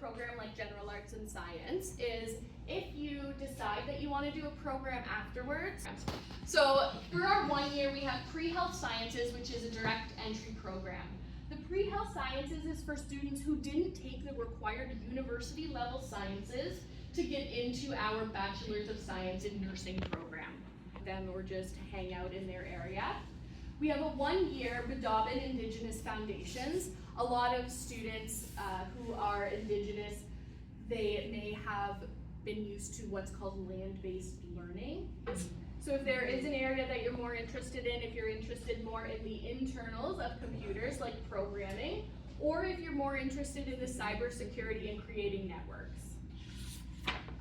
program like general arts and science is if you decide that you want to do a program afterwards. So for our 1 year, we have pre-health sciences, which is a direct entry program. The pre-health sciences is for students who didn't take the required university level sciences to get into our Bachelor's of Science in Nursing program. Them or just hang out in their area. We have a 1 year Budaban Indigenous Foundations. A lot of students who are Indigenous, they may have been used to what's called land-based learning. So if there is an area that you're more interested in, if you're interested more in the internals of computers like programming, or if you're more interested in the cybersecurity and creating networks.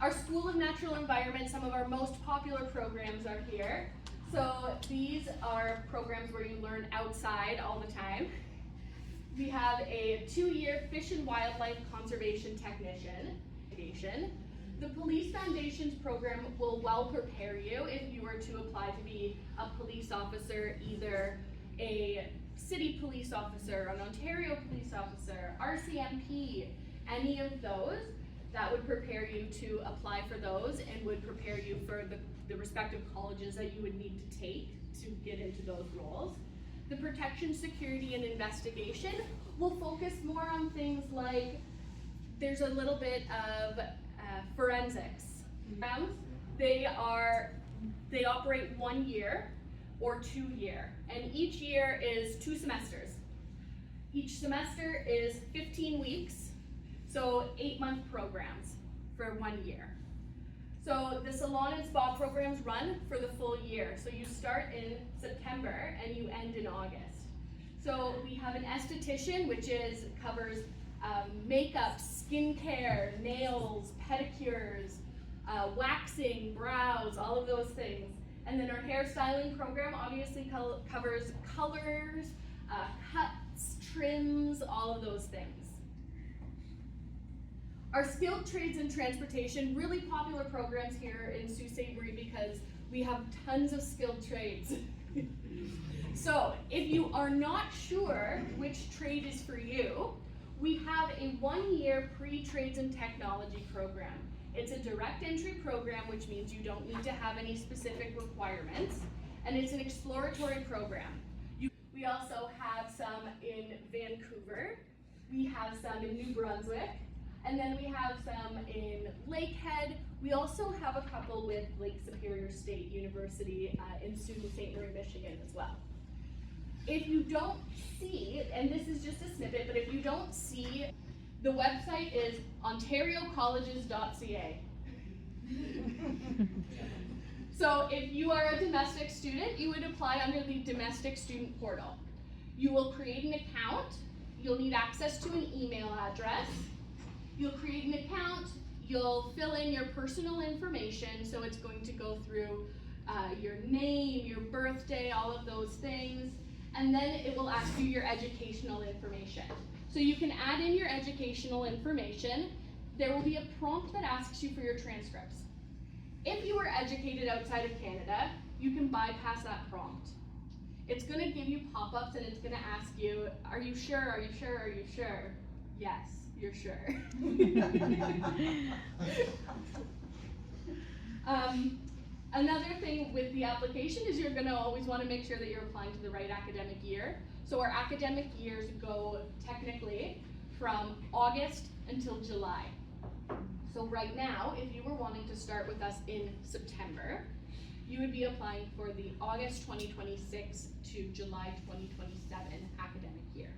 Our School of Natural Environment, some of our most popular programs are here. So these are programs where you learn outside all the time. We have a 2-year Fish and Wildlife Conservation Technician. The Police Foundations program will well prepare you if you were to apply to be a police officer, either a city police officer, an Ontario police officer, RCMP, any of those. That would prepare you to apply for those and would prepare you for the respective colleges that you would need to take to get into those roles. The Protection, Security, and Investigation will focus more on things like there's a little bit of forensics. They operate 1 year or 2 year, and each year is 2 semesters. Each semester is 15 weeks. So 8-month programs for 1 year. So the salon and spa programs run for the full year. So you start in September and you end in August. So we have an esthetician, which covers makeup, skincare, nails, pedicures, waxing, brows, all of those things. And then our hairstyling program obviously covers colors, cuts, trims, all of those things. Our Skilled Trades and Transportation, really popular programs here in Sault Ste. Marie because we have tons of skilled trades. So if you are not sure which trade is for you, we have a 1-year Pre-Trades and Technology program. It's a direct entry program, which means you don't need to have any specific requirements, and it's an exploratory program. We also have some in Vancouver, we have some in New Brunswick, and then we have some in Lakehead. We also have a couple with Lake Superior State University in Sault Ste. Marie, Michigan as well. If you don't see, and this is just a snippet, but if you don't see, the website is ontariocolleges.ca. So if you are a domestic student, you would apply under the domestic student portal. You will create an account. You'll need access to an email address. You'll create an account, you'll fill in your personal information, so it's going to go through your name, your birthday, all of those things, and then it will ask you your educational information. So you can add in your educational information. There will be a prompt that asks you for your transcripts. If you were educated outside of Canada, you can bypass that prompt. It's going to give you pop-ups and it's going to ask you, are you sure, are you sure, are you sure? Yes. You're sure. Another thing with the application is you're going to always want to make sure that you're applying to the right academic year. So our academic years go technically from August until July. So right now, if you were wanting to start with us in September, you would be applying for the August 2026 to July 2027 academic year.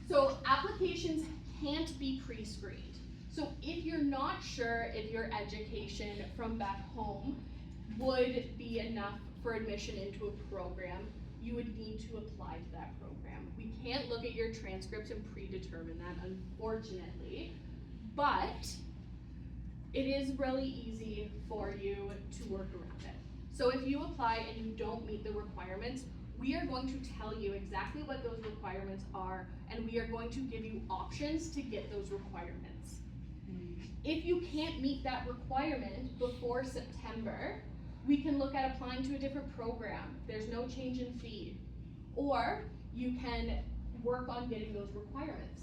So applications can't be pre-screened. So if you're not sure if your education from back home would be enough for admission into a program, you would need to apply to that program. We can't look at your transcripts and predetermine that, unfortunately, but it is really easy for you to work around it. So if you apply and you don't meet the requirements, we are going to tell you exactly what those requirements are, and we are going to give you options to get those requirements. If you can't meet that requirement before September, we can look at applying to a different program. There's no change in fee. Or you can work on getting those requirements.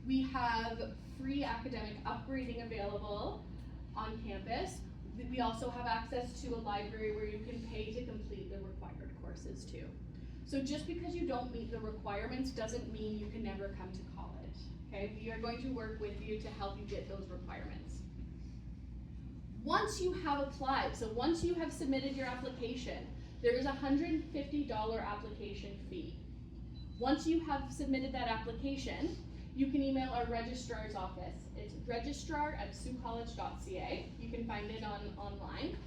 We have free academic upgrading available on campus. We also have access to a library where you can pay to complete the required courses too. So just because you don't meet the requirements doesn't mean you can never come to college, okay? We are going to work with you to help you get those requirements. Once you have applied, so once you have submitted your application, there is a $150 application fee. Once you have submitted that application, you can email our registrar's office. It's registrar@siouxcollege.ca. You can find it online.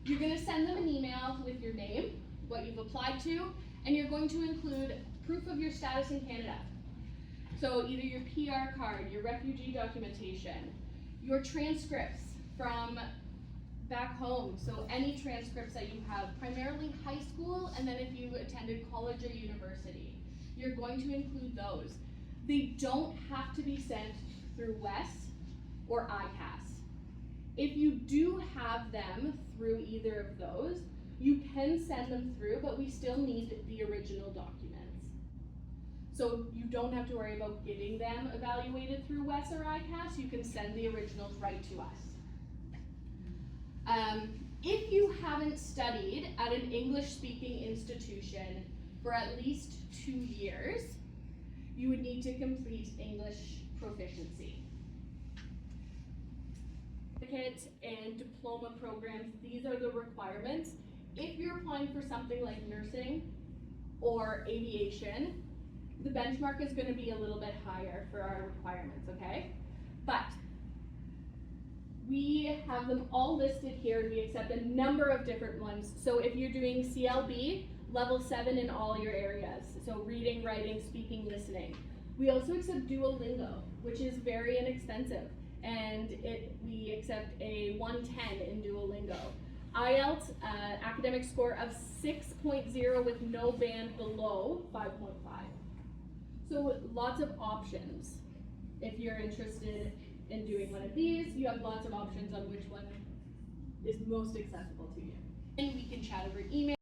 You're gonna send them an email with your name, what you've applied to, and you're going to include proof of your status in Canada. So either your PR card, your refugee documentation, your transcripts from back home, so any transcripts that you have, primarily high school, and then if you attended college or university, you're going to include those. They don't have to be sent through WES or ICAS. If you do have them through either of those, you can send them through, but we still need the original documents. So you don't have to worry about getting them evaluated through WES or ICAS, you can send the originals right to us. If you haven't studied at an English-speaking institution for at least 2 years, you would need to complete English proficiency. Certificate and diploma programs, these are the requirements. If you're applying for something like nursing or aviation, the benchmark is going to be a little bit higher for our requirements, okay? But we have them all listed here, and we accept a number of different ones. So if you're doing CLB, level 7 in all your areas, so reading, writing, speaking, listening. We also accept Duolingo, which is very inexpensive, and we accept a 110 in Duolingo. IELTS, academic score of 6.0 with no band below 5.5. So lots of options. If you're interested in doing one of these, you have lots of options on which one is most accessible to you. And we can chat over email.